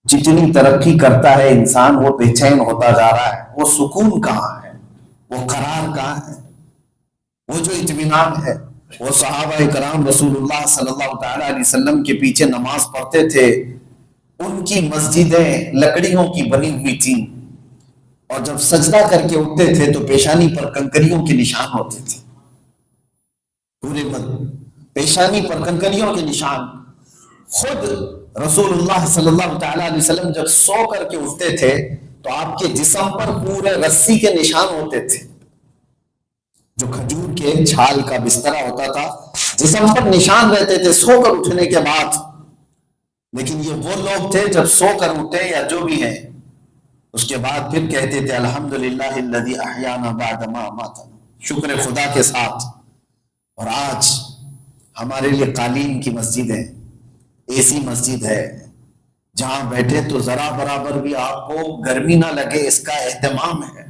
جتنی ترقی کرتا ہے انسان وہ بے چین ہوتا جا رہا ہے. وہ سکون کہاں ہے؟ وہ قرار کہاں ہے؟ وہ جو اطمینان ہے؟ وہ صحابہ کرام رسول اللہ صلی اللہ تعالی علیہ وسلم کے پیچھے نماز پڑھتے تھے، ان کی مسجدیں لکڑیوں کی بنی ہوئی تھیں، اور جب سجدہ کر کے اٹھتے تھے تو پیشانی پر کنکریوں کے نشان ہوتے تھے. پورے پیشانی پر کنکریوں کے نشان. خود رسول اللہ صلی اللہ تعالی علیہ وسلم جب سو کر کے اٹھتے تھے تو آپ کے جسم پر پورے رسی کے نشان ہوتے تھے. جو کھجور کے چھال کا بستر ہوتا تھا، جسم پر نشان رہتے تھے سو کر اٹھنے کے بعد. لیکن یہ وہ لوگ تھے جب سو کر اٹھے یا جو بھی ہیں اس کے بعد پھر کہتے تھے الحمدللہ الذی احیانا بعد ما اماتنا، شکر خدا کے ساتھ. اور آج ہمارے لیے قالین کی مسجد ہے، اے سی مسجد ہے، جہاں بیٹھے تو ذرا برابر بھی آپ کو گرمی نہ لگے اس کا اہتمام ہے.